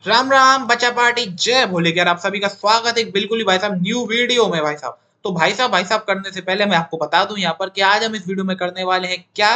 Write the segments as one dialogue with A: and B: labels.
A: राम राम बच्चा पार्टी जय भोले यार आप सभी का स्वागत है एक बिल्कुल ही भाई साहब न्यू वीडियो में भाई साहब। तो भाई साहब करने से पहले मैं आपको बता दूं यहाँ पर कि आज हम इस वीडियो में करने वाले हैं क्या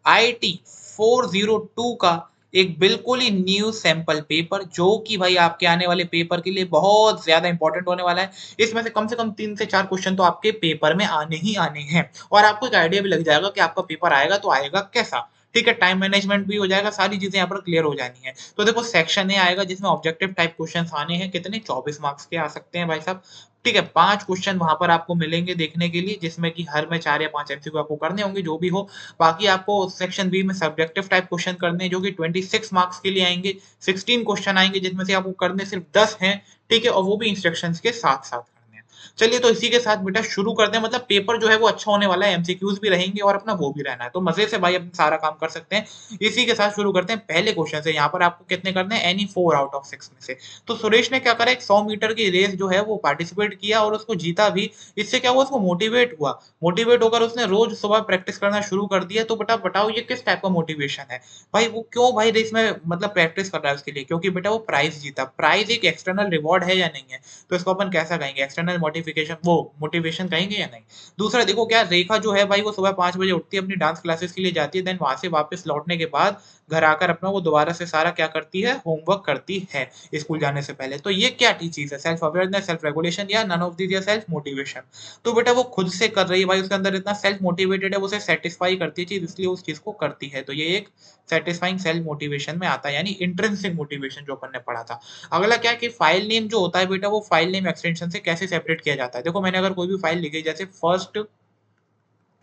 A: आईटी 402 का एक बिल्कुल ही न्यू सैंपल पेपर जो कि भाई आपके आने वाले पेपर के लिए बहुत ज्यादा इंपॉर्टेंट होने वाला है। इसमें से कम 3 से 4 क्वेश्चन तो आपके पेपर में आने ही आने हैं और आपको एक आइडिया भी लग जाएगा कि आपका पेपर आएगा तो आएगा कैसा। ठीक है, टाइम मैनेजमेंट भी हो जाएगा, सारी चीजें यहाँ पर क्लियर हो जानी है। तो देखो सेक्शन ए आएगा जिसमें ऑब्जेक्टिव टाइप क्वेश्चंस आने हैं, कितने 24 मार्क्स के आ सकते हैं भाई साहब। ठीक है, 5 क्वेश्चन वहां पर आपको मिलेंगे देखने के लिए जिसमें कि हर में 4 या 5 एमसीक्यू आपको करने होंगे जो भी हो। बाकी आपको सेक्शन बी में सब्जेक्टिव टाइप क्वेश्चन करने हैं जो कि 26 मार्क्स के लिए आएंगे। 16 क्वेश्चन आएंगे जिसमें से आपको करने सिर्फ 10 हैं। ठीक है, और वो भी इंस्ट्रक्शंस के साथ साथ करने हैं। चलिए तो इसी के साथ बेटा शुरू करते हैं, मतलब पेपर जो है वो अच्छा होने वाला है, एमसीक्यूज भी रहेंगे और अपना वो भी रहना है, तो मजे से भाई अपना सारा काम कर सकते हैं। इसी के साथ शुरू करते हैं पहले क्वेश्चन से। यहाँ पर आपको कितने करने हैं, एनी 4 आउट ऑफ 6 में से। तो सुरेश ने क्या करा, एक 100 मीटर की रेस जो है वो पार्टिसिपेट किया और उसको जीता भी। इससे क्या हुआ, उसको मोटिवेट हुआ। मोटिवेट होकर उसने रोज सुबह प्रैक्टिस करना शुरू कर दिया। तो बेटा बताओ ये किस टाइप का मोटिवेशन है भाई, वो क्यों भाई रेस में मतलब प्रैक्टिस कर रहा है उसके लिए, क्योंकि बेटा वो प्राइज जीता। प्राइज एक एक्सटर्नल रिवॉर्ड है या नहीं है, तो इसको अपन कैसा कहेंगे, एक्सटर्नल मोटिफिकेशन वो मोटिवेशन कहेंगे या नहीं। दूसरा देखो क्या, रेखा जो है भाई वो सुबह 5 बजे उठती है, अपनी डांस क्लासेस के लिए जाती है, देन वहां से वापस लौटने के बाद घर आकर अपना वो दोबारा से सारा क्या करती है, होमवर्क करती है स्कूल जाने से पहले। तो ये क्या चीज है, सेल्फ अवेयरनेस, सेल्फ रेगुलेशन या नन ऑफ दीज या सेल्फ मोटिवेशन। तो बेटा वो खुद से कर रही है भाई, उसके अंदर इतना सेल्फ मोटिवेटेड है, वो उसे सेटिस्फाई करती है चीज इसलिए उस चीज को करती है। तो ये एक सेटिस्फाइंग सेल्फ मोटिवेशन में आता है, यानी इंट्रिंसिक मोटिवेशन जो अपन ने पढ़ा था। अगला क्या है कि फाइल नेम जो होता है बेटा, वो फाइल नेम एक्सटेंशन से कैसे सेपरेट किया जाता है। देखो मैंने अगर कोई भी फाइल लिखी जैसे फर्स्ट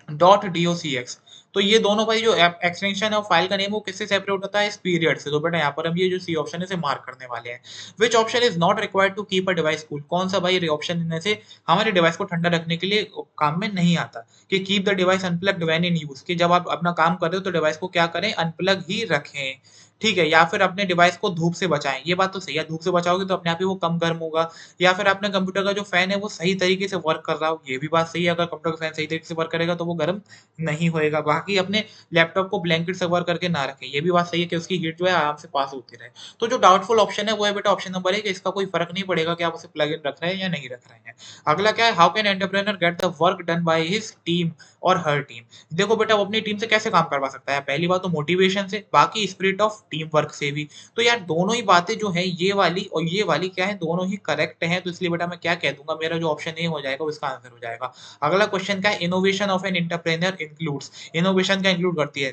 A: डॉट docx, तो ये दोनों भाई जो एक्सटेंशन है फाइल का नेम वो किससे सेपरेट होता है, इस पीरियड से। तो बेटा यहाँ पर हम ये जो सी ऑप्शन है इसे मार्क करने वाले हैं। Which option is not required to keep a device cool, कौन सा भाई ऑप्शन इनमें से हमारे डिवाइस को ठंडा रखने के लिए काम में नहीं आता। कि keep the device unplugged when in use, कि जब आप अपना काम कर रहे हो तो डिवाइस को क्या करें, अनप्लग ही रखें। ठीक है, या फिर अपने डिवाइस को धूप से बचाएं, ये बात तो सही है, धूप से बचाओगे तो अपने आप ही वो कम गर्म होगा। या फिर अपने कंप्यूटर का जो फैन है वो सही तरीके से वर्क कर रहा हो, ये भी बात सही है, अगर कंप्यूटर का फैन सही तरीके से वर्क करेगा तो वो गर्म नहीं होएगा। बाकी अपने लैपटॉप को ब्लैंकेट से कवर करके ना रखें, ये भी बात सही है कि उसकी हीट जो है आराम से पास होती रहे। तो जो डाउटफुल ऑप्शन है वो है बेटा ऑप्शन नंबर 1, इसका कोई फर्क नहीं पड़ेगा कि आप उसे प्लग इन रख रहे हैं या नहीं रख रहे हैं। अगला क्या है, how can entrepreneur get the work done by his team और हर टीम। देखो बेटा वो अपनी टीम से कैसे काम करवा सकता है, पहली बात तो मोटिवेशन से, बाकी स्पिरिट ऑफ टीम वर्क से भी। तो यार दोनों ही बातें जो है, ये वाली और ये वाली क्या है, दोनों ही करेक्ट है। तो इसलिए बेटा मैं क्या कह दूंगा, मेरा जो ऑप्शन ए हो जाएगा वो इसका आंसर हो जाएगा। अगला क्वेश्चन का है, innovation of an entrepreneur includes, innovation का इंक्लूड करती है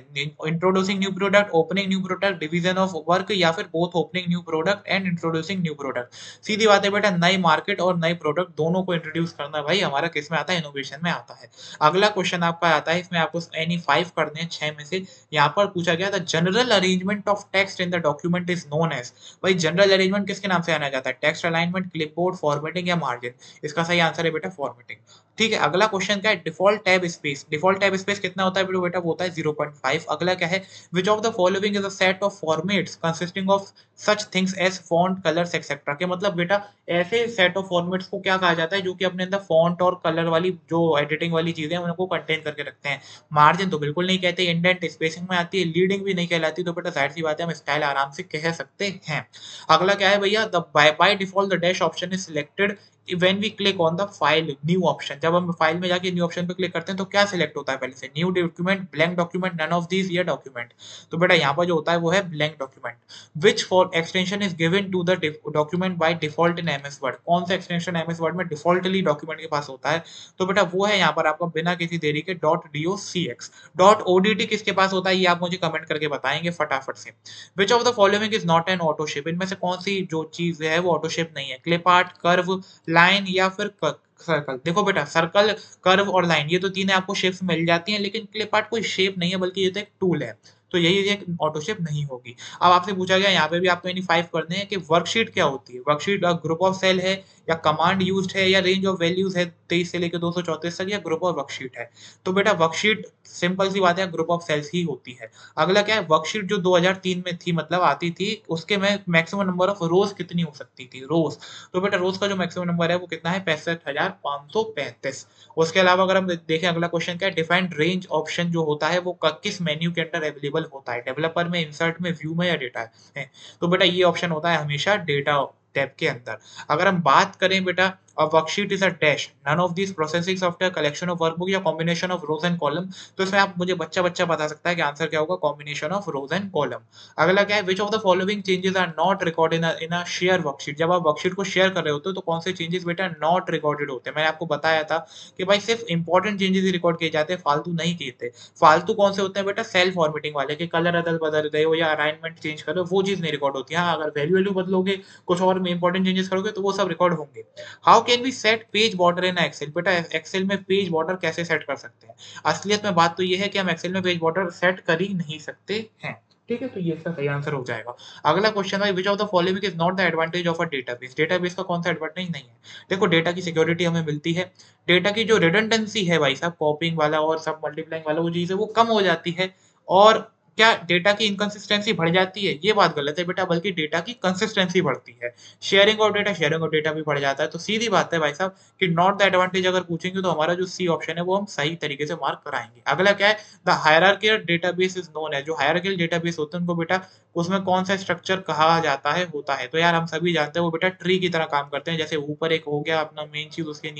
A: introducing new product, opening new product, division of work, या फिर both opening new product and introducing new product. सीधी बात है बेटा, नई मार्केट और नई प्रोडक्ट दोनों को इंट्रोड्यूस करना भाई हमारा किस में आता है, इनोवेशन में आता है। अगला क्वेश्चन आपका आता है, इसमें आपको एनी 5 करने हैं 6 में से। यहाँ पर पूछा गया था, general arrangement of text in the document is known as. भाई जनरल अरेंजमेंट किसके नाम से जाना जाता है, टेक्स्ट अलाइनमेंट, क्लिपबोर्ड, फॉर्मेटिंग या मार्जिन। इसका सही आंसर है बेटा फॉर्मेटिंग। ठीक है, अगला क्वेश्चन क्या है, default tab space. Default tab space कितना होता है बेटा, वो होता है 0.5। अगला क्या है, which of the following is a set of formats consisting of such things as font, colours etcetera. के मतलब बेटा ऐसे सेट ऑफ फॉर्मेट्स को क्या कहा जाता है जो कि अपने अंदर फॉन्ट और कलर वाली जो एडिटिंग वाली चीजें हैं उनको कंटेन करके रखते हैं। मार्जिन तो बिल्कुल नहीं कहते, इंडेंट स्पेसिंग में आती है, लीडिंग भी नहीं कहलाती। तो बेटा जाहिर सी बात है हम स्टाइल आराम से कह सकते हैं। अगला क्या है भैया, the by default the dash option is selected when we click on the file new option. जब हम फाइल में जाके न्यू ऑप्शन पे क्लिक करते हैं तो क्या सिलेक्ट होता है पहले से, new document, blank document, none of these या डॉक्यूमेंट। तो बेटा यहाँ पर जो होता है वो है blank document. Which for extension is given to the document by default in MS Word, कौन सा एक्सटेंशन एमएस वर्ड में डिफॉल्टली डॉक्यूमेंट के पास होता है। तो बेटा वो है यहाँ पर आपका बिना किसी देरी के .docx। .odt किसके पास होता है ये आप मुझे कमेंट करके बताएंगे फटाफट से। विच of the following is not an auto shape, इनमें से कौन सी जो चीज है वो ऑटो शेप नहीं है, क्लिप आर्ट, कर्व, लाइन या फिर सर्कल। देखो बेटा सर्कल, कर्व और लाइन ये तो तीनों आपको शेप्स मिल जाती हैं, लेकिन क्लिप आर्ट कोई शेप नहीं है बल्कि ये तो एक टूल है। तो यही एक ऑटो शेप नहीं होगी। अब आपसे पूछा गया यहाँ पे भी आपको यानी 5 करने हैं कि वर्कशीट क्या होती है। वर्कशीट ग्रुप ऑफ सेल है या कमांड यूज्ड है या रेंज ऑफ वैल्यूज है 23 से लेकर 234 तक या ग्रुप ऑफ वर्कशीट है। तो बेटा वर्कशीट सिंपल सी बात है ग्रुप ऑफ सेल्स ही होती है। अगला क्या है वर्कशीट जो 2003 में थी मतलब आती थी उसके में मैक्सिमम नंबर ऑफ रोज कितनी हो सकती थी रोज। तो बेटा रोज का जो मैक्सिमम नंबर है वो कितना है 65,535। उसके अलावा अगर हम देखें अगला क्वेश्चन क्या है डिफाइंड रेंज ऑप्शन जो होता है वो किस मेन्यू के अंदर अवेलेबल होता है डेवलपर में इंसर्ट में व्यू में या डेटा है। तो बेटा ये ऑप्शन होता है हमेशा डेटा टैब के अंदर। अगर हम बात करें बेटा a worksheet is a dash none of these processing software collection of workbook या combination of rows and column। तो इसमें आप मुझे बच्चा बच्चा बता सकता है कि आंसर क्या होगा combination of rows and column। अगला क्या है which of the following changes are not recorded in a share worksheet। जब आप वर्कशीट को शेयर कर रहे होते हो तो कौन से चेंजेस बेटा नॉट रिकॉर्डेड होते हैं। मैंने आपको बताया था कि भाई सिर्फ इंपॉर्टेंट चेंजेस ही रिकॉर्ड किए जाते हैं फालतू नहीं किए थे। फालतू कौन से होते हैं बेटा सेल फॉर्मेटिंग वाले कि कलर अदल बदल रहे हो या अलाइनमेंट चेंज कर रहे हो वो चीज नहीं रिकॉर्ड होती है। हाँ अगर वैल्यू वैल्यू बदलोगे कुछ और में इंपॉर्टेंट चेंजेस करोगे तो वो सब रिकॉर्ड होंगे। How can we set page border in Excel. बेटा एक्सेल में पेज बॉर्डर कैसे सेट कर सकते हैं। असलियत में बात तो ये है कि हम एक्सेल में पेज बॉर्डर सेट कर ही नहीं सकते हैं। ठीक है तो ये इसका सही आंसर हो जाएगा। अगला क्वेश्चन है which of the following is not the advantage of a database. Database का कौन सा एडवांटेज नहीं है। देखो डेटा की सिक्योरिटी हमें मिलती है। डेटा की जो रिडंडेंसी है भाई साहब कॉपिंग वाला और सब मल्टीप्लाइंग वाला वो चीज है वो कम हो जाती है। और क्या डेटा की इनकंसिस्टेंसी बढ़ जाती है ये बात गलत है बेटा बल्कि डेटा की कंसिस्टेंसी बढ़ती है। शेयरिंग ऑफ डेटा भी बढ़ जाता है। तो सीधी बात है भाई साहब कि नॉट द एडवांटेज अगर पूछेंगे तो हमारा जो सी ऑप्शन है वो हम सही तरीके से मार्क कराएंगे। अगला क्या है the hierarchical database is known है। जो हायरार्कियल डेटाबेस होते हैं उनको बेटा उसमें कौन सा स्ट्रक्चर कहा जाता है होता है। तो यार हम सभी जानते हैं वो बेटा ट्री की तरह काम करते हैं। जैसे ऊपर एक हो गया अपना मेन चीज उसके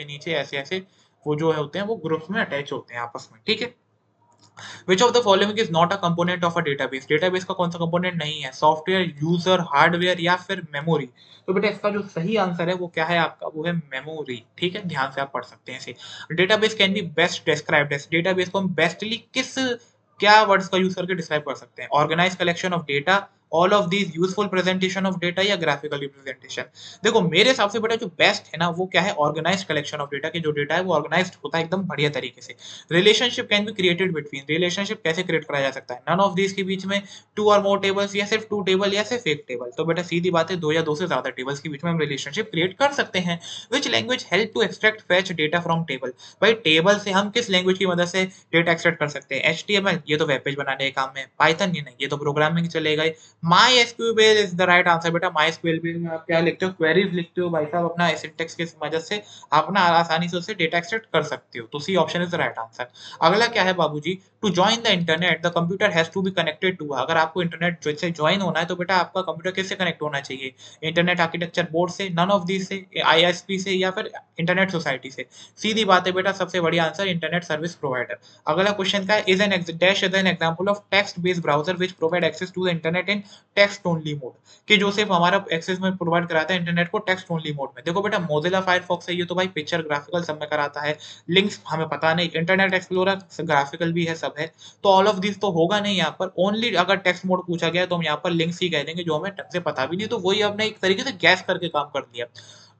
A: नीचे ऐसे ऐसे वो जो होते हैं वो ग्रुप्स में अटैच होते हैं आपस में। ठीक है which of the following is not a component of a database. Database का कौन सा कंपोनेंट नहीं है सॉफ्टवेयर यूजर हार्डवेयर या फिर मेमोरी। तो बेटा इसका जो सही आंसर है वो क्या है आपका वो है मेमोरी। ठीक है ध्यान से आप पढ़ सकते हैं इसे। Database can be best described as database को हम बेस्टली किस क्या वर्ड्स का यूज करके डिस्क्राइब कर सकते हैं। Organize collection of data all of these useful presentation of data या ग्राफिकल रिप्रेजेंटेशन। देखो मेरे हिसाब से बेटा जो बेस्ट है ना वो क्या है ऑर्गेनाइज्ड कलेक्शन ऑफ डेटा के जो डेटा है वो ऑर्गेनाइज्ड होता है एकदम बढ़िया तरीके से। Relationship can be created between relationship कैसे क्रिएट कराया जा सकता है नन ऑफ दिस के बीच में टू और मोर टेबल्स या सिर्फ टू टेबल या सिर्फ एक टेबल। तो बेटा सीधी बात है दो या दो से ज्यादा टेबल्स के बीच में हम रिलेशनशिप क्रिएट कर सकते हैं। Which language help to extract fetch data from table. भाई टेबल से हम किस लैंग्वेज की मदद से डेटा एक्सट्रैक्ट कर सकते हैं। HTML ये तो वेब पेज बनाने के काम में। पाइथन ये नहीं ये तो प्रोग्रामिंग चलेगा ही। My SQL is the right answer बेटा। माई एसक्यूएल में आप क्या लिखते हो क्वेरीज लिखते हो भाई साहब अपना सिंटेक्स की मदद से अपना आसानी से उससे डेटा एक्सट्रैक्ट कर सकते हो। तो C option is the right answer. अगला क्या है बाबूजी to join the internet the computer has to be connected to. अगर आपको इंटरनेट से ज्वाइन होना है तो बेटा आपका कंप्यूटर किससे कनेक्ट होना चाहिए। इंटरनेट आर्किटेक्चर बोर्ड से नन ऑफ दिस से ISP से या फिर इंटरनेट सोसाइटी से। सीधी बात है बेटा सबसे बढ़िया आंसर इंटरनेट सर्विस प्रोवाइडर। अगला क्वेश्चन का is an dash is an example of text based browser which provide access to the internet in text only mode. कि जो सिर्फ हमारा एक्सेस में प्रोवाइड कराता है इंटरनेट को टेक्स्ट ओनली मोड में। देखो बेटा मोजिला फायरफॉक्स है ये तो भाई पिक्चर ग्राफिकल सब में कराता है। लिंक्स हमें पता नहीं इंटरनेट एक्सप्लोरर ग्राफिकल भी है सब है। तो ऑल ऑफ दिस तो होगा नहीं यहाँ पर ओनली अगर टेक्स्ट मोड पूछा गया तो हम यहाँ पर लिंक्स ही कह देंगे जो हमें ढंग से पता भी नहीं तो वही हमने एक तरीके से गैस करके काम कर लिया।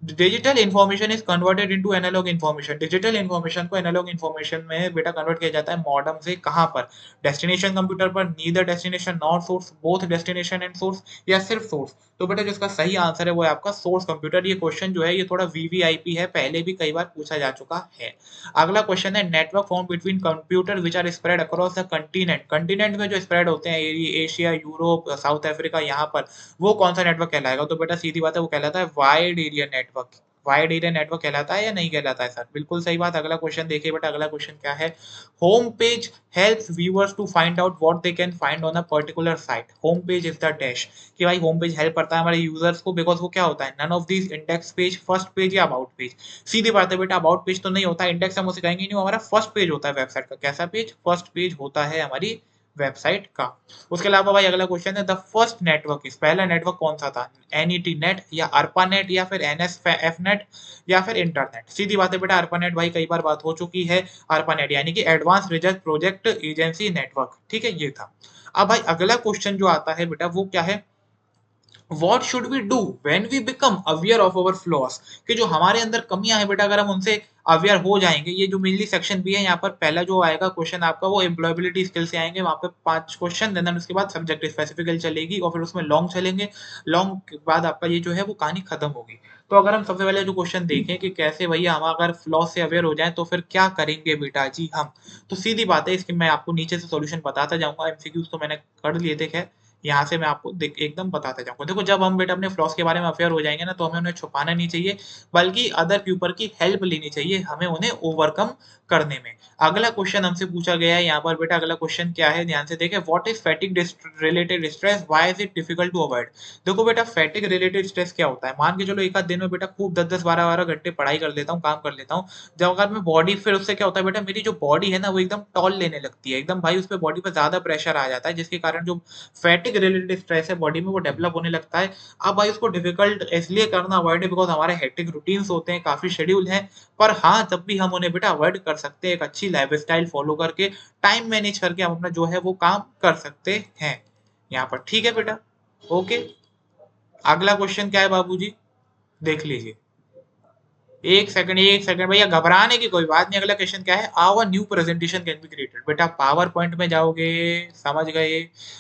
A: Digital information is converted into analog information. Digital information को एनालॉग इन्फॉर्मेशन में बेटा कन्वर्ट किया जाता है मॉडर्न से कहाँ पर डेस्टिनेशन कंप्यूटर पर neither destination not source both destination and source या सिर्फ सोर्स। तो बेटा जिसका सही आंसर है वो है आपका सोर्स कंप्यूटर। ये क्वेश्चन जो है ये थोड़ा VVIP है पहले भी कई बार पूछा जा चुका है। अगला क्वेश्चन है network form between computer which are spread across the continent. Continent में जो स्प्रेड होते हैं एशिया यूरोप साउथ अफ्रीका यहाँ पर वो कौन सा नेटवर्क कहलाएगा। तो बेटा सीधी बात है वो कहलाता है wide area network. Wide area network कहलाता है या नहीं कहलाता है सर बिल्कुल सही बात। अगला क्वेश्चन देखिए बेटा अगला क्वेश्चन क्या है home page helps viewers to find out what they can find on a particular site. Home page is the dash कि भाई होम पेज हेल्प करता है हमारे यूजर्स को बिकॉज वो क्या होता है none of these index page first page या अबाउट पेज। सीधी बात है बेटा अबाउट पेज तो नहीं होता इंडेक्स हम उसे कहेंगे नहीं हमारा फर्स्ट पेज होता है वेबसाइट का। कैसा पेज फर्स्ट पेज होता है हमारी वेबसाइट का। उसके अलावा भाई अगला क्वेश्चन है द फर्स्ट नेटवर्क इज पहला नेटवर्क कौन सा था NET नेट या अर्पा नेट या फिर NSF नेट या फिर इंटरनेट। सीधी बात है बेटा अर्पा नेट भाई कई बार बात हो चुकी है। अर्पा नेट यानी कि advance research project agency network. ठीक है ये था। अब भाई अगला क्वेश्चन जो आता है बेटा वो क्या है What should we do when we become aware of our flaws। कि जो हमारे अंदर कमियां हैं बेटा अगर हम उनसे अवेयर हो जाएँगे। ये जो मेनली सेक्शन बी है यहाँ पर पहला जो आएगा क्वेश्चन आपका वो एम्प्लॉयबिलिटी स्किल से आएँगे, वहाँ पे 5 क्वेश्चन देन उसके बाद सब्जेक्ट स्पेसिफिकली चलेगी और फिर उसमें लॉन्ग चलेंगे। लॉन्ग के बाद आपका ये जो है वो कहानी खत्म होगी। तो अगर हम सबसे पहले जो क्वेश्चन देखें कि कैसे भैया हम अगर फ्लॉ से अवेयर हो जाएँ तो फिर क्या करेंगे बेटा जी हम? तो सीधी बात है इसकी मैं आपको नीचे से सॉल्यूशन बताता जाऊँगा, एमसीक्यूज़ तो मैंने कर लिए थे खैर। यहाँ से मैं आपको एकदम बताता जाऊँगा। देखो जब हम बेटा अपने फ्लॉस के बारे में अवेयर हो जाएँगे ना तो हमें उन्हें छुपाना नहीं चाहिए, बल्कि अदर पीपल की हेल्प लेनी चाहिए हमें उन्हें ओवरकम करने में। अगला क्वेश्चन हमसे पूछा गया है यहाँ पर बेटा अगला क्वेश्चन क्या है ध्यान से देखें, what is fatigue related stress, why is it difficult to avoid? देखो बेटा फैटिग रिलेटेड स्ट्रेस क्या होता है? मान के चलो एक आध दिन में बेटा खूब 10-10 12-12 घंटे पढ़ाई कर लेता हूँ, काम कर लेता हूँ। जब अगर मैं बॉडी फिर उससे क्या होता है बेटा मेरी जो बॉडी है ना वो एकदम टॉल लेने लगती है। एकदम भाई उसपे बॉडी पे ज़्यादा प्रेशर आ जाता है जिसके कारण जो फैटिग रिलेटेड स्ट्रेस है बॉडी में वो डेवलप होने लगता है। अब भाई उसको डिफिकल्ट इसलिए करना अवॉइड है बिकॉज़ हमारे हेक्टिक रूटीन्स होते हैं, काफ़ी शेड्यूल हैं। पर हाँ, तब भी हम उन्हें बेटा अवॉइड कर सकते हैं एक अच्छी लाइफ़स्टाइल फ़ॉलो करके, टाइम मैनेज करके हम अपना जो है वो काम कर सकते हैं। यहाँ पर ठीक है बेटा? ओके। अगला क्वेश्चन क्या है बाबूजी? देख लीजिए। 1 सेकंड भैया घबराने की कोई बात नहीं। अगला क्वेश्चन क्या है? How a new presentation can be created. बेटा पावर पॉइंट में जाओगे, समझ गए,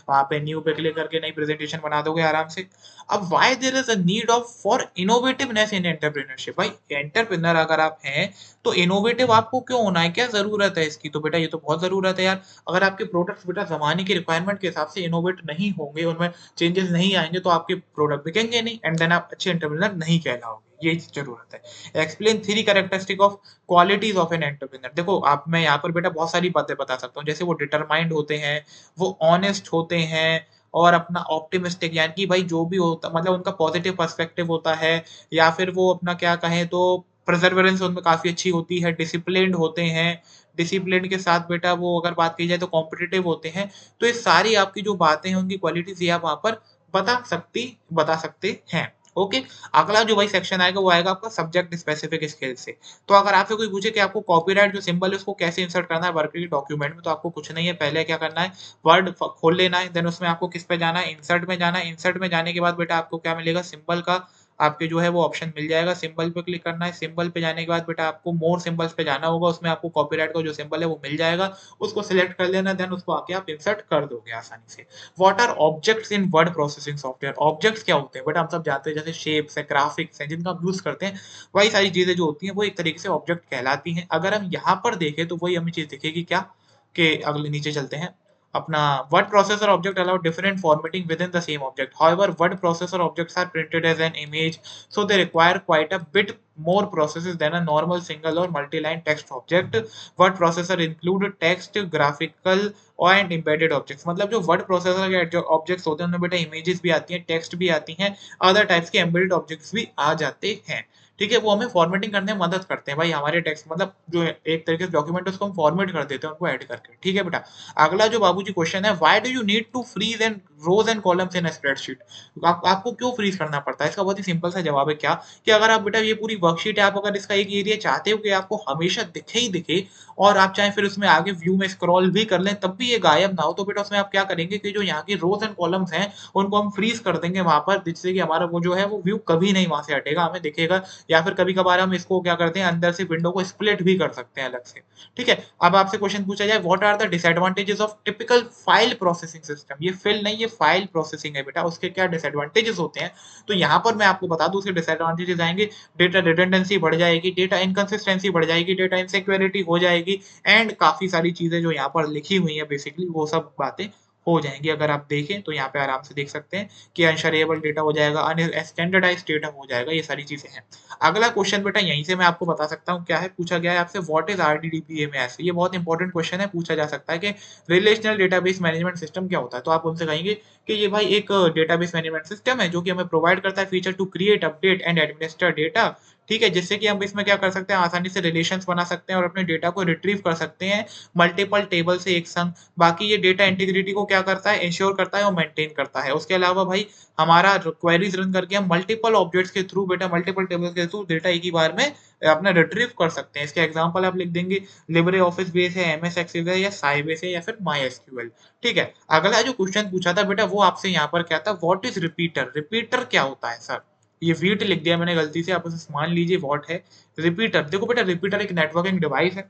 A: वहाँ पे न्यू पे क्लिक करके नई प्रेजेंटेशन बना दोगे आराम से। अब why there is a need of for innovativeness in entrepreneurship. भाई एंटरप्रेन्योर अगर आप हैं तो इनोवेटिव आपको क्यों होना है? क्या ज़रूरत है इसकी? तो बेटा ये तो बहुत ज़रूरत है यार। अगर आपके प्रोडक्ट्स बेटा ज़माने की रिक्वायरमेंट के हिसाब से इनोवेट नहीं होंगे, उनमें चेंजेस नहीं आएँगे तो आपके प्रोडक्ट बिकेंगे नहीं एंड देन आप अच्छे एंटरप्रेन्योर नहीं कहलाओगे। ये ज़रूरत है। Explain 3 characteristic of qualities of an entrepreneur. देखो आप मैं यहाँ पर बेटा बहुत सारी बातें बता सकता हूँ। जैसे वो डिटरमाइंड होते हैं, वो ऑनेस्ट होते हैं और अपना ऑप्टिमिस्टिक यानी कि भाई जो भी होता मतलब उनका पॉजिटिव पर्सपेक्टिव होता है या फिर वो अपना क्या कहें तो परसेवरेंस उनमें काफ़ी अच्छी होती है, डिसिप्लिन्ड होते हैं। डिसिप्लिन के साथ बेटा वो अगर बात की जाए तो कॉम्पिटिटिव होते हैं। तो ये सारी आपकी जो बातें हैं उनकी क्वालिटीज़ ये आप वहाँ पर बता सकते हैं। ओके। अगला जो भाई सेक्शन आएगा वो आएगा आपका सब्जेक्ट स्पेसिफिक स्किल से। तो अगर आपसे कोई पूछे कि आपको कॉपीराइट जो सिंबल है उसको कैसे इंसर्ट करना है वर्क के डॉक्यूमेंट में, तो आपको कुछ नहीं है, पहले क्या करना है वर्ड खोल लेना है, देन उसमें आपको किस पे जाना है, इंसर्ट में जाना है। इंसर्ट में जाने के बाद बेटा आपको क्या मिलेगा, सिंबल का आपके जो है वो ऑप्शन मिल जाएगा, सिंबल पे क्लिक करना है। सिंबल पे जाने के बाद बेटा आपको मोर सिंबल्स पे जाना होगा, उसमें आपको कॉपीराइट का जो सिंबल है वो मिल जाएगा, उसको सिलेक्ट कर लेना, देन उसको आके आप इंसर्ट कर दोगे आसानी से। What are objects in word processing software? Objects क्या होते हैं? बट हम सब जानते हैं जैसे शेप्स है, ग्राफिक्स है जिनका हम यूज़ करते हैं, वही सारी चीज़ें जो होती हैं वो एक तरीके से ऑब्जेक्ट कहलाती हैं। अगर हम यहाँ पर देखें तो वही हमें चीज़ दिखेगी क्या कि अगले नीचे चलते हैं। अपना word processor object allow different formatting within the same object. However, word processor objects are printed as an image, so they require quite a bit more processes than a normal single or multi-line text object. Word processor include text, graphical and embedded objects. मतलब जो word processor के जो objects होते हैं उनमें बेटा images भी आती हैं, text भी आती हैं, other types के embedded objects भी आ जाते हैं। ठीक है, वो हमें फॉर्मेटिंग करने में मदद करते हैं भाई हमारे टेक्स्ट मतलब जो एक तरीके से डॉक्यूमेंट है उसको हम फॉर्मेट कर देते हैं उनको ऐड करके। ठीक है बेटा। अगला जो बाबूजी क्वेश्चन है, why do you need to freeze and rows and columns in a spreadsheet? आपको क्यों फ्रीज करना पड़ता है? इसका बहुत ही सिंपल सा जवाब है क्या कि अगर आप बेटा ये पूरी वर्कशीट है, आप अगर इसका एक एरिया चाहते हो कि आपको हमेशा दिखे ही दिखे और आप चाहे फिर उसमें आगे व्यू में स्क्रॉल भी कर लें तब भी ये गायब ना हो, तो बेटा उसमें आप क्या करेंगे कि जो यहाँ की रोज एंड कॉलम्स हैं उनको हम फ्रीज कर देंगे वहां पर, जिससे कि हमारा वो जो है वो व्यू कभी नहीं वहां से हटेगा, हमें दिखेगा। या फिर कभी-कभार हम इसको क्या करते हैं अंदर से विंडो को स्प्लिट भी कर सकते हैं अलग से। ठीक है? अब आपसे क्वेश्चन पूछा जाए what are the disadvantages of typical file processing system? ये फिल नहीं, ये फाइल प्रोसेसिंग है बेटा, उसके क्या डिसएडवांटेजेस होते हैं? तो यहाँ पर मैं आपको बता दूं उसके डिसएडवांटेजेस आएंगे, डेटा रिडंडेंसी बढ़ जाएगी, डेटा इनकंसिस्टेंसी बढ़ जाएगी, डेटा इनसिक्योरिटी हो जाएगी एंड काफ़ी सारी चीज़ें जो यहाँ पर लिखी हुई हैं बेसिकली वो सब बातें हो जाएँगी। अगर आप देखें तो यहाँ पे आराम से देख सकते हैं कि अनशेयरेबल डेटा हो जाएगा, स्टैंडर्डाइज़्ड डेटा हो जाएगा, ये सारी चीज़ें हैं। अगला क्वेश्चन बेटा यहीं से मैं आपको बता सकता हूँ क्या है, पूछा गया है आपसे व्हाट इज़ आरडीडीबीएमएस? ये बहुत इंपॉर्टेंट क्वेश्चन है, पूछा जा सकता है कि रिलेशनल डेटाबेस मैनेजमेंट सिस्टम क्या होता है? तो आप उनसे कहेंगे कि ये भाई एक डेटाबेस मैनेजमेंट सिस्टम है जो कि हमें प्रोवाइड करता है feature to create, update and administer data. ठीक है? जिससे कि हम इसमें क्या कर सकते हैं आसानी से रिलेशंस बना सकते हैं और अपने डेटा को रिट्रीव कर सकते हैं मल्टीपल टेबल से एक संग। बाकी ये डेटा इंटीग्रिटी को क्या करता है इंश्योर करता है और मेंटेन करता है। उसके अलावा भाई हमारा क्वेरीज रन करके हम मल्टीपल ऑब्जेक्ट्स के थ्रू बेटा मल्टीपल टेबल्स के थ्रू डेटा एक ही बार में अपना रिट्रीव कर सकते हैं। इसके एग्जांपल आप लिख देंगे लिब्रे ऑफिस बेस है, एमएस एक्सेल है या साइबेस है या फिर माईएसक्यूएल। ठीक है? अगला जो क्वेश्चन पूछा था बेटा वो आपसे यहाँ पर क्या था, व्हाट इज रिपीटर? रिपीटर क्या होता है सर? ये वीट लिख दिया मैंने गलती से, आप उसे मान लीजिए वॉट है। रिपीटर, देखो बेटा रिपीटर एक नेटवर्किंग डिवाइस है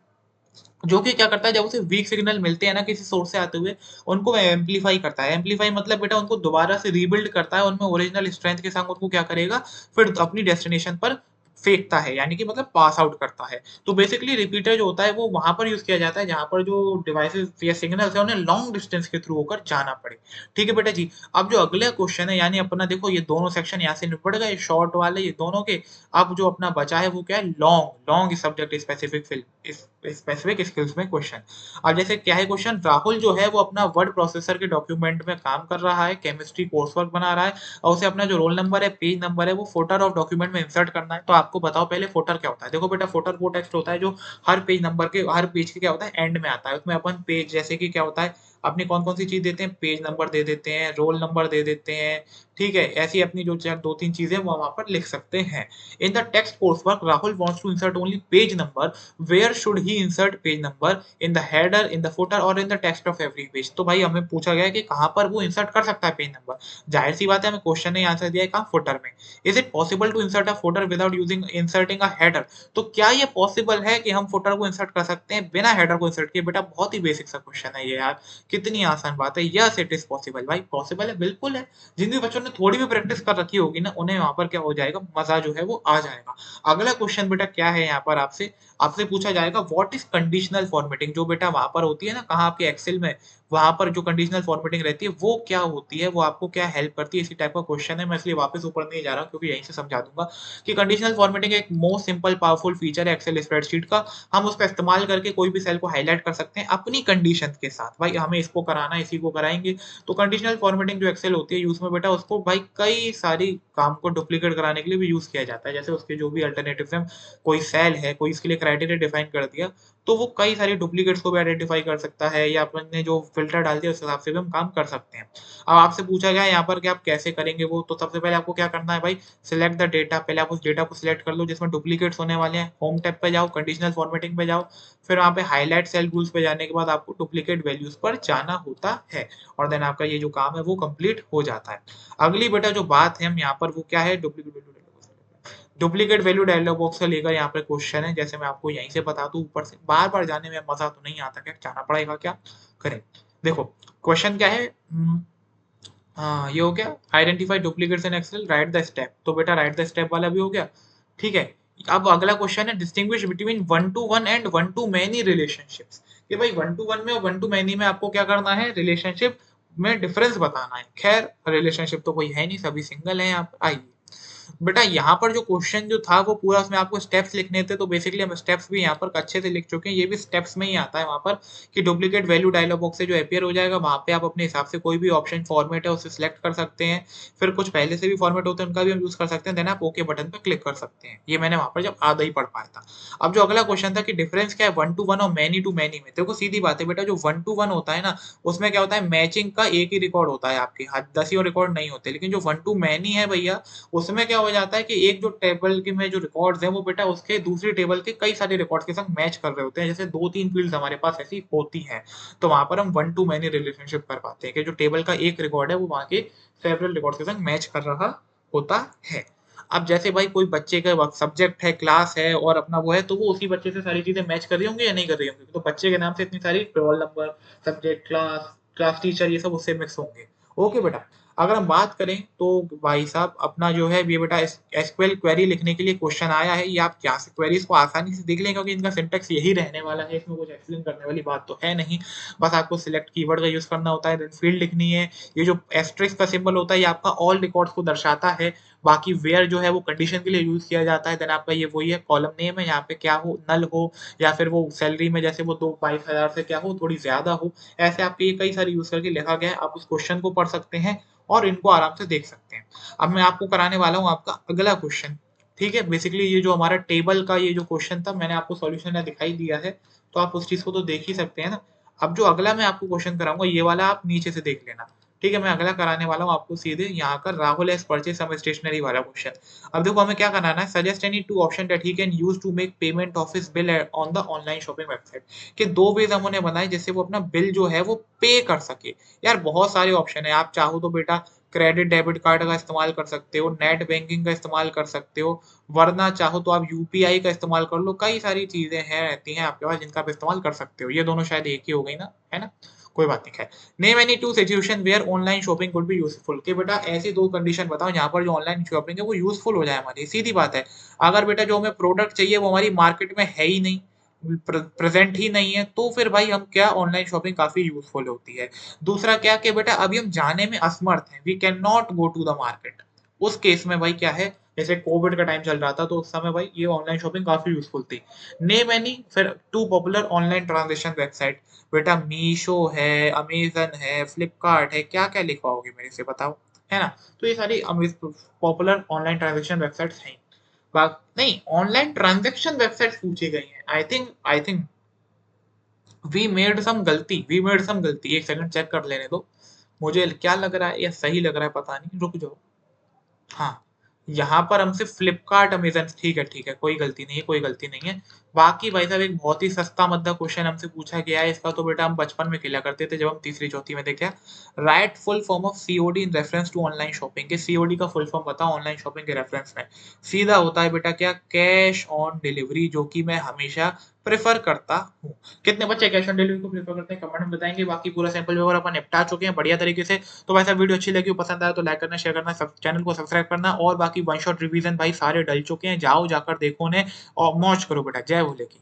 A: जो कि क्या करता है, जब उसे वीक सिग्नल मिलते हैं ना किसी सोर्स से आते हुए, उनको एम्पलीफाई करता है। एम्पलीफाई मतलब बेटा उनको दोबारा से रीबिल्ड करता है, उनमें ओरिजिनल स्ट्रेंथ के संग उनको क्या करेगा, फिर अपनी डेस्टिनेशन पर फेंकता है, यानी कि मतलब पास आउट करता है। तो बेसिकली रिपीटर जो होता है वो वहां पर यूज किया जाता है जहां पर जो डिवाइसेस या सिग्नल्स है उन्हें लॉन्ग डिस्टेंस के थ्रू होकर जाना पड़े। ठीक है बेटा जी। अब जो अगला क्वेश्चन है, यानी अपना देखो ये दोनों सेक्शन यहाँ से निपट गए, शॉर्ट वाले ये दोनों के। अब जो अपना बचा है वो क्या है, long long subject specific specific skills में क्वेश्चन। अब जैसे क्या है क्वेश्चन, राहुल जो है वो अपना वर्ड प्रोसेसर के डॉक्यूमेंट में काम कर रहा है, केमिस्ट्री कोर्स वर्क बना रहा है, और उसे अपना जो रोल नंबर है, पेज नंबर है, वो फोटर ऑफ डॉक्यूमेंट में इंसर्ट करना है। तो आपको बताओ पहले फोटर क्या होता है। देखो बेटा फोटर वो टेक्स्ट होता है जो हर पेज नंबर के, हर पेज के क्या होता है, एंड में आता है। उसमें अपन पेज जैसे कि क्या होता है, अपनी कौन कौन सी चीज देते हैं, पेज नंबर दे देते हैं, रोल नंबर दे देते हैं। ठीक है, ऐसी अपनी जो चार दो तीन चीजें वो वहां पर लिख सकते हैं। In the text coursework Rahul wants to insert only page number, where should he insert page number, in the header, in the footer और in the text of every page. तो भाई हमें पूछा गया है कि कहाँ पर वो इंसर्ट कर सकता है पेज नंबर। जाहिर सी बात है, हमें क्वेश्चन ने आंसर दिया है कहाँ, फुटर में। Is it possible to insert a footer without using inserting a header. तो क्या ये पॉसिबल है कि हम फुटर को इंसर्ट कर सकते हैं बिना हेडर को इंसर्ट किए। बेटा बहुत ही बेसिक सा क्वेश्चन है ये यार, कितनी आसान बात है। यस इट इज पॉसिबल, भाई पॉसिबल है, बिल्कुल है। जिन भी बच्चों ने थोड़ी भी प्रैक्टिस कर रखी होगी ना, उन्हें वहां पर क्या हो जाएगा, मजा जो है वो आ जाएगा। अगला क्वेश्चन बेटा क्या है यहाँ पर, आपसे आपसे पूछा जाएगा व्हाट इज कंडीशनल फॉर्मेटिंग। जो बेटा वहां पर होती है ना, कहाँ आपके एक्सेल में, वहां पर जो कंडीशनल फॉर्मेटिंग रहती है वो क्या होती है, वो आपको क्या हेल्प करती है, इसी टाइप का क्वेश्चन है। मैं इसलिए वापस ऊपर नहीं जा रहा क्योंकि यहीं से समझा दूंगा कि कंडीशनल फॉर्मेटिंग एक मोस्ट सिंपल पावरफुल फीचर है एक्सेल स्प्रेडशीट का। हम उसका इस्तेमाल करके कोई भी सेल को हाईलाइट कर सकते हैं अपनी कंडीशन के साथ। भाई हमें इसको कराना है, इसी को कराएंगे। तो कंडीशनल फॉर्मेटिंग जो एक्सेल होती है यूज में बेटा, उसको भाई कई सारी काम को डुप्लीकेट कराने के लिए भी यूज किया जाता है। जैसे उसके जो भी अल्टरनेटिव है, कोई सेल है, कोई इसके लिए क्राइटेरिया डिफाइन कर दिया, तो वो कई सारी डुप्लीकेट्स को भी आइडेंटिफाई कर सकता है, या अपन ने जो फिल्टर डाल दिया उस हिसाब से भी हम काम कर सकते हैं। अब आपसे पूछा गया यहाँ पर कि आप कैसे करेंगे वो, तो सबसे पहले आपको क्या करना है भाई, सिलेक्ट द डेटा। पहले आप उस डेटा को सिलेक्ट कर लो जिसमें डुप्लीकेट्स होने वाले हैं। होम टैब पे जाओ, कंडीशनल फॉर्मेटिंग पे जाओ, फिर वहाँ पे हाईलाइट सेल रूल्स पे जाने के बाद आपको डुप्लीकेट वैल्यूज पर जाना होता है, और देन आपका ये जो काम है वो कंप्लीट हो जाता है। अगली बेटा जो बात है हम यहाँ पर, वो क्या है, डुप्लीकेट वैल्यू डायलॉग बॉक्स से लेकर यहाँ पे क्वेश्चन है। जैसे मैं आपको यहीं से बता दूं, ऊपर से बार बार जाने में मजा तो नहीं आता, क्या जाना पड़ेगा, क्या करें। देखो क्वेश्चन क्या है, हाँ ये हो गया, identify duplicates in Excel, write the step. तो बेटा राइट द स्टेप वाला भी हो गया। ठीक है, अब अगला क्वेश्चन है distinguish between one two one and one two many relationships. कि भाई वन टू वन में और वन टू मैनी में आपको क्या करना है, रिलेशनशिप में डिफरेंस बताना है। खैर रिलेशनशिप तो कोई है नहीं, सभी सिंगल है यहाँ पर। आइए बेटा यहाँ पर जो क्वेश्चन जो था वो पूरा, उसमें आपको स्टेप्स लिखने थे, तो बेसिकली हम स्टेप्स भी यहाँ पर अच्छे से लिख चुके हैं। ये भी स्टेप्स में ही आता है वहाँ पर कि डुप्लीकेट वैल्यू डायलॉग बॉक्स से जो अपीयर हो जाएगा, वहाँ पे आप अपने हिसाब से कोई भी ऑप्शन फॉर्मेट है उसे सिलेक्ट कर सकते हैं। फिर कुछ पहले से भी फॉर्मेट होते हैं उनका भी हम यूज कर सकते हैं, देन आप ओके बटन पर क्लिक कर सकते हैं। ये मैंने वहाँ पर जब आधा ही पढ़ पाया था। अब जो अगला क्वेश्चन था कि डिफरेंस क्या है वन टू वन और मैनी टू मैनी में, देखो सीधी बात है बेटा, जो वन टू वन होता है ना, उसमें क्या होता है, मैचिंग का एक ही रिकॉर्ड होता है, आपके हाथ 10 रिकॉर्ड नहीं होते। लेकिन जो वन टू मैनी है भैया, उसमें क्या हो जाता है कि एक जो टेबल के में जो रिकॉर्ड्स हैं वो बेटा उसके दूसरी टेबल के कई सारे रिकॉर्ड्स के संग मैच कर रहे होते हैं। जैसे दो तीन फील्ड्स हमारे पास ऐसी होती हैं, तो वहां पर हम वन टू मैनी रिलेशनशिप कर पाते हैं कि जो टेबल का एक रिकॉर्ड है वो वहां के सेवरल रिकॉर्ड्स के संग मैच कर रहा होता है। अब जैसे भाई कोई बच्चे का सब्जेक्ट है, क्लास है और अपना वो है, तो वो उसी बच्चे से सारी चीजें मैच कर रही होंगी या नहीं कर रही होंगी। तो बच्चे के नाम से इतनी सारी roll number, subject, class, class teacher, ये सब उससे मिक्स होंगे। ओके बेटा, अगर हम बात करें तो भाई साहब अपना जो है ये बेटा एसक्यूएल क्वेरी लिखने के लिए क्वेश्चन आया है। ये आप क्या से क्वेरीज को आसानी से देख लें क्योंकि इनका सिंटेक्स यही रहने वाला है, इसमें कुछ एक्सप्लेन करने वाली बात तो है नहीं। बस आपको सिलेक्ट कीवर्ड का यूज करना होता है, देन फील्ड लिखनी है। ये जो एस्ट्रिक्स का सिंबल होता है ये आपका ऑल रिकॉर्ड्स को दर्शाता है। बाकी वेयर जो है वो कंडीशन के लिए यूज किया जाता है। देन आपका ये वही है, कॉलम नेम है, यहाँ पे क्या हो, नल हो, या फिर वो सैलरी में जैसे वो 22,000 से क्या हो, थोड़ी ज्यादा हो। ऐसे आपके ये कई सारे यूज करके लिखा गया है। आप उस क्वेश्चन को पढ़ सकते हैं और इनको आराम से देख सकते हैं। अब मैं आपको कराने वाला हूँ आपका अगला क्वेश्चन। ठीक है, बेसिकली ये जो हमारा टेबल का ये जो क्वेश्चन था, मैंने आपको सॉल्यूशन दिखाई दिया है, तो आप उस चीज को तो देख ही सकते हैं ना। अब जो अगला मैं आपको क्वेश्चन कराऊंगा ये वाला आप नीचे से देख लेना। ठीक है, मैं अगला कराने वाला हूँ आपको सीधे यहाँ कर, Rahul S purchase some stationery वाला क्वेश्चन। अब देखो हमें क्या कराना है, suggest any two option that he can use to make payment of his bill on the online shopping website. कि दो वेज हम उन्हें बनाए जिससे वो अपना बिल जो है वो पे कर सके। यार बहुत सारे ऑप्शन है, आप चाहो तो बेटा क्रेडिट डेबिट कार्ड का इस्तेमाल कर सकते हो, नेट बैंकिंग का इस्तेमाल कर सकते हो, वरना चाहो तो आप यूपीआई का इस्तेमाल कर लो। कई सारी चीजें हैं रहती हैं आपके पास जिनका आप इस्तेमाल कर सकते हो। ये दोनों शायद एक ही हो गई ना, है ना? कोई बात नहीं। खैर, name any two situation where online shopping could be useful. कि बेटा ऐसी दो कंडीशन बताओ जहाँ पर जो ऑनलाइन शॉपिंग है वो यूजफुल हो जाए हमारी। सीधी बात है। अगर बेटा जो हमें प्रोडक्ट चाहिए वो हमारी मार्केट में है ही नहीं, प्रेजेंट ही नहीं है, तो फिर भाई हम क्या, ऑनलाइन शॉपिंग काफी यूजफुल होती है। दूसरा क्या कि बेटा अभी हम जाने में असमर्थ हैं, we can not go to the market. उस केस में भाई क्या है, जैसे कोविड का टाइम चल रहा था तो उस समय भाई ये ऑनलाइन शॉपिंग काफी यूजफुल थी। नेम एनी फिर two popular online transaction website. बेटा मीशो है, अमेजन है, फ्लिपकार्ट है, क्या क्या लिखवाओगे मेरे से बताओ, है ना? तो ये सारी पॉपुलर ऑनलाइन ट्रांजेक्शन वेबसाइट्स हैं। नहीं, ऑनलाइन ट्रांजेक्शन वेबसाइट पूछी गई हैं। I think we made some गलती। एक सेकंड चेक कर लेने दो। मुझे क्या लग रहा है या सही लग रहा है पता नहीं, रुक जाओ। हाँ, यहाँ पर हमसे फ्लिपकार्ट अमेजन, ठीक है, कोई गलती नहीं है, कोई गलती नहीं है। बाकी भाई साहब एक बहुत ही सस्ता मद्दा क्वेश्चन हमसे पूछा गया है। इसका तो बेटा हम बचपन में खेला करते थे जब हम तीसरी चौथी में थे। क्या, write full form of COD in reference to online shopping. के सीओडी का फुल फॉर्म बताओ ऑनलाइन शॉपिंग के रेफरेंस में। सीधा होता है बेटा क्या, कैश ऑन डिलीवरी, जो कि मैं हमेशा प्रेफर करता हूँ। कितने बच्चे कैश ऑन डिलीवरी को प्रेफर करते हैं कमेंट में बताएंगे। बाकी पूरा सैंपल पेपर अपन निपटा चुके हैं बढ़िया तरीके से। तो वैसा वीडियो अच्छी लगी हो, पसंद आया तो लाइक करना, शेयर करना, चैनल को सब्सक्राइब करना। और बाकी वन शॉट रिवीजन भाई सारे डल चुके हैं, जाओ जाकर देखो ने और मौज करो बेटा। जय भोले की।